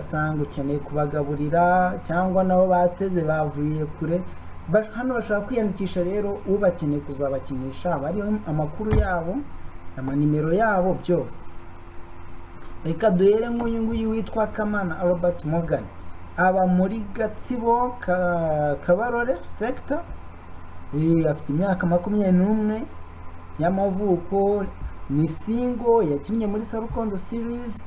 ugasanga ukeneye kubagaburira cyangwa nabo bateze bavuye kure, hano bashaka kwiyandikisha rero ubakeneye kuzabakinisha aba ariho amakuru yabo, amanimero yabo byose. Reka duhere nk'uyu nguyu witwa Kamana Albert Morgan, aba muri Gatsibo Kabarore sector, afite imyaka 21 y'amavuko, ni single, yakinnye muri Sarukondo series,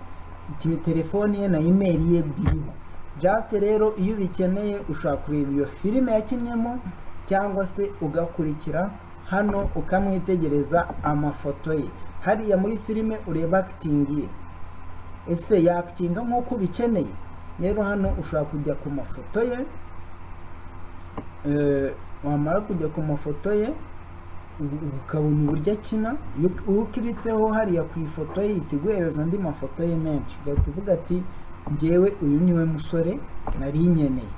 telefone ye na email ye biriho. Just rero iyo bikeneye ushaka kureba iyo filime yakinnyemo cyangwa se ugakurikira hano ukamwitegereza amafoto ye. Hariya muri filime ureba acting ye, ese ya actinga nk'uko bikeneye. Rero hano ushaka kujya ku mafoto ye, wamara kujya ku mafoto ye ukabona uburyo akina. Ukiritseho hariya ku ifoto ye itiguhereza andi mafoto ye menshi, uvuga ati njyewe uyu niwe musore nari nkeneye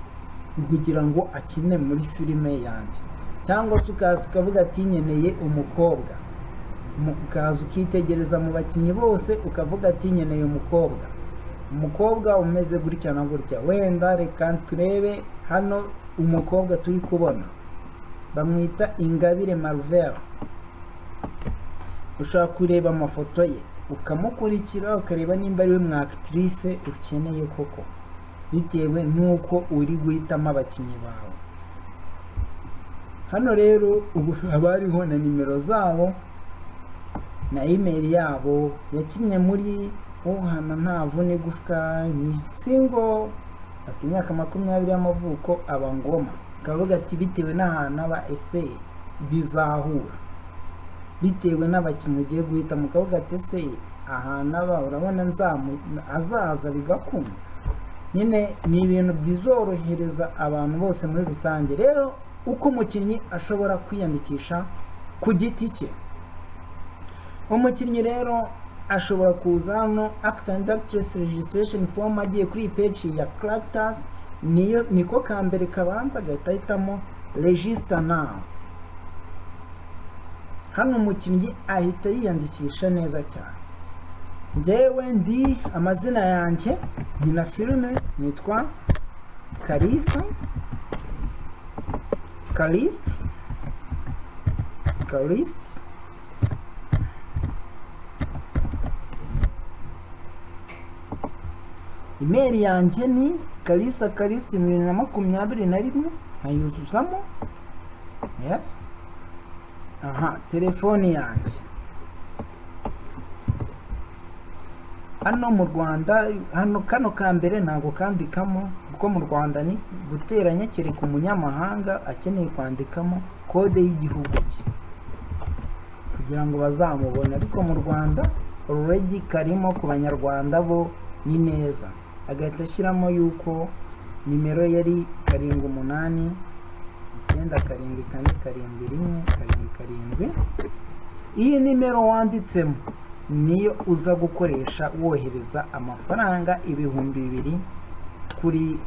kugira ngo akine muri filime yanjye. Cyangwa se ukaza ukavuga ati nkeneye umukobwa, ukaza ukitegereza mu bakinnyi bose ukavuga ati nkeneye umukobwa umeze gutya na gutya. Wenda reka turebe hano umukobwa turi kubona bamwita Ingabire Marvel. Ushaka kureba amafoto ye ukamukurikira ukareba nimba ari we mwactrice ukeneye koko, bitewe nuko uri guhitamo abakinnyi bawe. Hano rero ubu hariho na nimero zabo na email yabo. Yakinnye muri hano ntavune gufwa, ni single, afite imyaka 20 y'amavuko, aba Ngoma. Kavuga ati bitewe n'ahantu aba ese bizahura, bitewe n'abakinnyi ugiye guhita mukavuga ati ese ahantu aba urabona azaza bigakunda. Nyine ni ibintu bizorohereza abantu bose muri rusange. Rero uko umukinnyi ashobora kwiyandikisha ku giti cye, umukinnyi rero ashobora kuza hano actor and actress registration form, agiye kuri page ya Clactus, niko kambere kabanza agahita ahitamo register now. Hano umukinnyi ahita yiyandikisha neza cyane. Njyewe ndi amazina yanjye nkina filime nitwa Kalisa email yanjye ni Kalisa 2021 nkayuzuzamo. Yes. Telefoni yanjye hano mu Rwanda, hano kano kambere ntago kandikamo kuko mu Rwanda ni guteranya kereka umunyamahanga akeneye kwandikamo kode y'igihugu cye kugira ngo bazamubone, ariko mu Rwanda already karimo ku banyarwanda bo ni neza. Agahita ashyiramo yuko nimero yari 78 9 iyi nimero wanditsemo niyo uza gukoresha wohereza amafaranga 2,000 kuri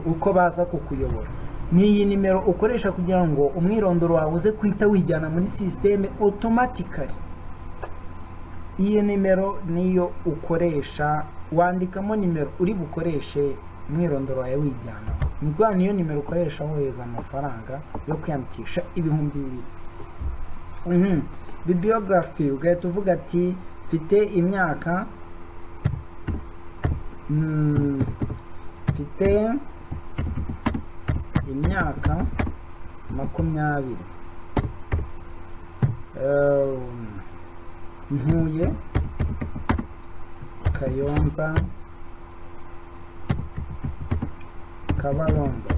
uko baza kukuyobora. Niyi nimero ukoresha kugira ngo umwirondoro wawe uze kwita wijyana muri system automatically. Iyi nimero niyo ukoresha, wandikamo nimero uri bukoreshe umwirondoro wawe wijyana. Niko niyo nimero ukoresha wohereza amafaranga yo kwiyandikisha 2,000. Bibliography ugahita uvuga ati mfite imyaka 20, ntuye Kayonza Kabarondo,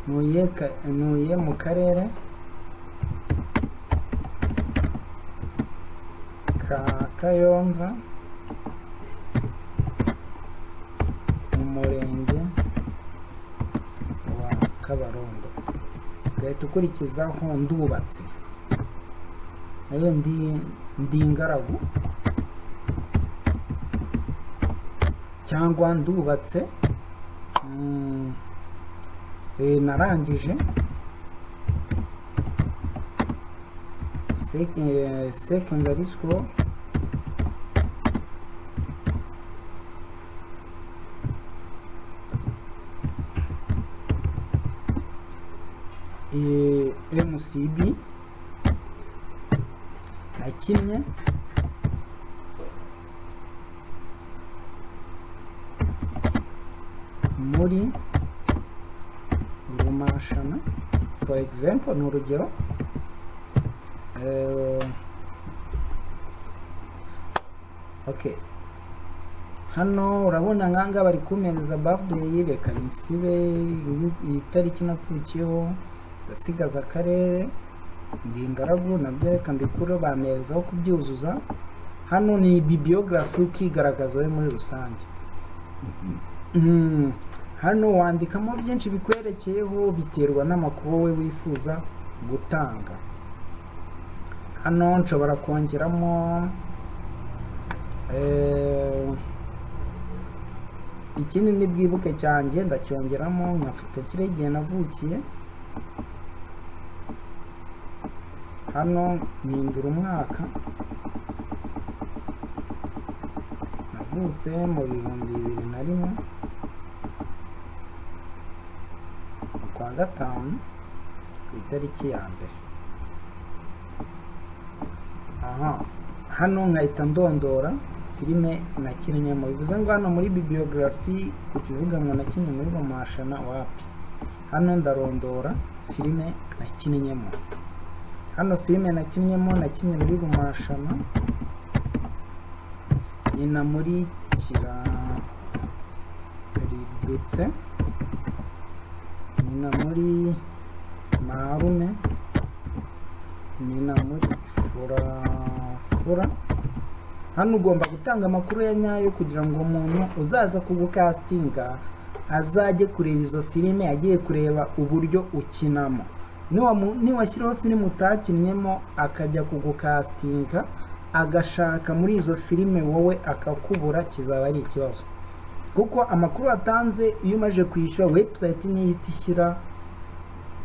ntuye mu karere ka Kayonza, mu murenge wa Kabarondo. Ugahita ukurikizaho ndubatse, nayo ndi ingaragu cyangwa ndubatse, narangije secondary school MCB nakinnye muri Rumashana for example, ni urugero. Okay, hano urabona nkanga bari kumereza birthday, reka nisibe itariki navukiyeho, ndasigaza akarere, ndi ingaragu, nabyo reka mbikure bamerezaho kubyuzuza. Hano ni bibliography ukigaragaza we muri rusange. Hano wandikamo byinshi bikwerekeyeho biterwa n'amakuru we wifuza gutanga. Hano nshobora kongeramo ikindi ni bwibuke cyanjye, ndacyongeramo nkafite kire igihe navukiye. Hano mpindura umwaka, navutse mu 2001 kwa gatanu ku itariki ya mbere. Hano nkahita ndondora filime nakinnyemo, bivuze ngo hano muri bibliography kukivuga ngo nakinnye muri Rumashana wapi. Hano ndarondora filime nakinnyemo. Hano filime nakinnyemo, nakinnye muri Rumashana, nyina muri Kiraridutse, nyina muri Marume, nyina muri Fura. Hano ugomba gutanga amakuru ya nyayo kugira ngo umuntu uzaza kugukastinga azajye kureba izo filime, agiye kureba uburyo ukinamo. Niwashyiraho filime utakinnyemo akajya kugukastinga agashaka muri izo filime wowe akakubura, kizaba ari ikibazo, kuko amakuru atanze iyo umaje kwishyura website niyo itishyira,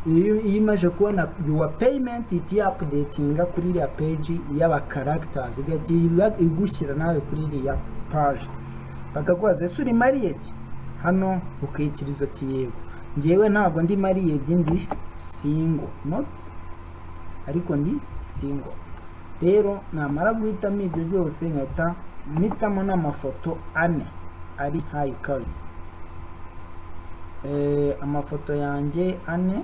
iyo imaje kubona your payment iti updatinga kuri iriya page y'aba characters, igagira igushyira nawe kuri iriya page, bakakubaza ese uri married. Hano ukikiriza ati yego, ngewe ntabwo ndi married, ndi single, not ariko ndi single. Rero namara guhitamo ibyo byose nkahita mpitamo n'amafoto 4 ari high quality. Amafoto yanjye 4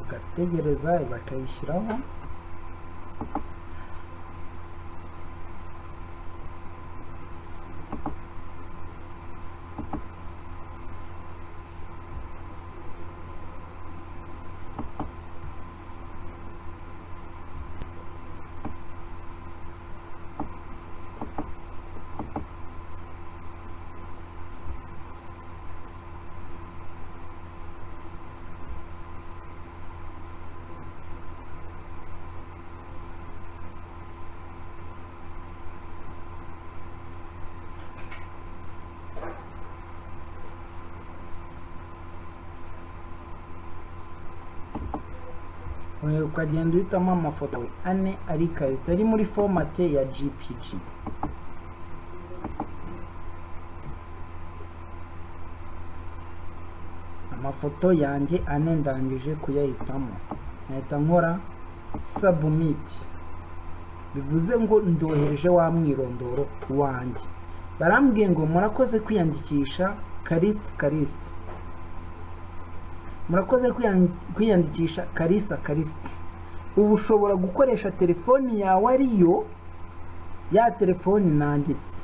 ugategereza bakayishyiraho. Ukagenda uhitamo amafoto 4 ari karita ari muri format ya JPG. Amafoto yanjye 4 ndangije kuyahitamo, nahita nkora submit, bivuze ngo ndohereje wa mwirondoro wanjye. Barambwiye ngo murakoze kwiyandikisha Karista, murakoze kwiyandikisha Karista. Ubu ushobora gukoresha telefoni yawe ariyo ya telefoni nanditse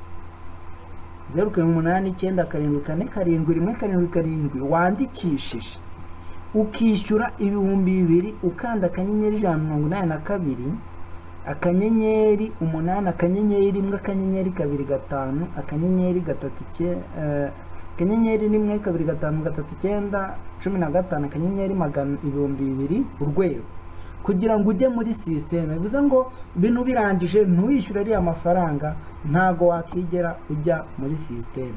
07894747 wandikishije, ukishyura ibihumbi 2 ukanda akanyenyeri 182 akanyenyeri 8 akanyenyeri 1 akanyenyeri 25 akanyenyeri 39 akanyenyeri 1 2 5 3 9 15 akanyenyeri 200 urwego, kugira ngo ujye muri system. Bivuze ngo bintu birangije ntuwishyura ari amafaranga, ntago wakigera ujya muri system.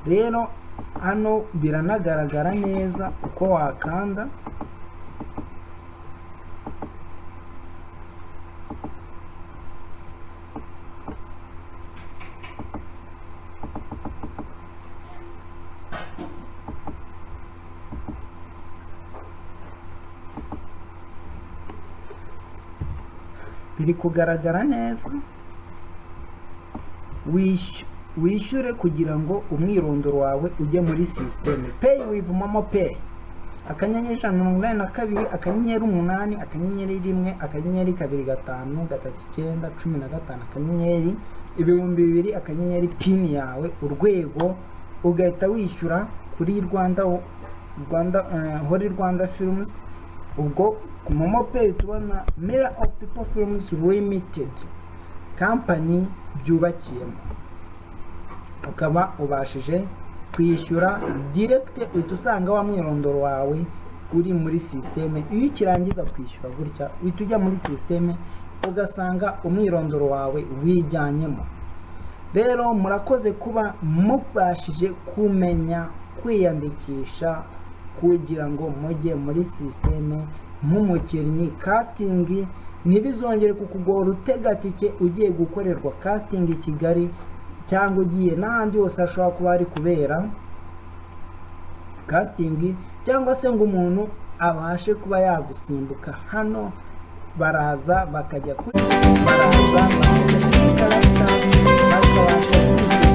Rero hano biranagaragara neza uko wakanda biri kugaragara neza. Wishyure kugira ngo umwirondoro wawe ujye muri sisiteme. Pay with momo pay, akanyenyeri ijana na mirongo inani na kabiri, akanyenyeri umunani, akanyenyeri rimwe, akanyenyeri kabiri gatanu gatatu icyenda cumi na gatanu, akanyenyeri ibihumbi bibiri, akanyenyeri pini yawe urwego, ugahita wishyura kuri Holy Rwanda Films. Ubwo ku momo pay tubona Mirror of People Films Limited company byubakiyemo, ukaba ubashije kwishyura direct, uhita usanga wa mwirondoro wawe uri muri sisiteme. Iyo ukirangiza kwishyura gutya uhita ujya muri sisiteme ugasanga umwirondoro wawe wijyanyemo. Rero murakoze kuba mubashije kumenya kwiyandikisha kugira ngo mujye muri sisiteme nk'umukinnyi. Casting ntibizongere kukugora utega tike ugiye gukorerwa casting i Kigali cyangwa ugiye n'ahandi hose hashobora kuba hari kubera casting, cyangwa se ngo umuntu abashe kuba yagusimbuka. Hano baraza bakajya kuri karagita bakabasha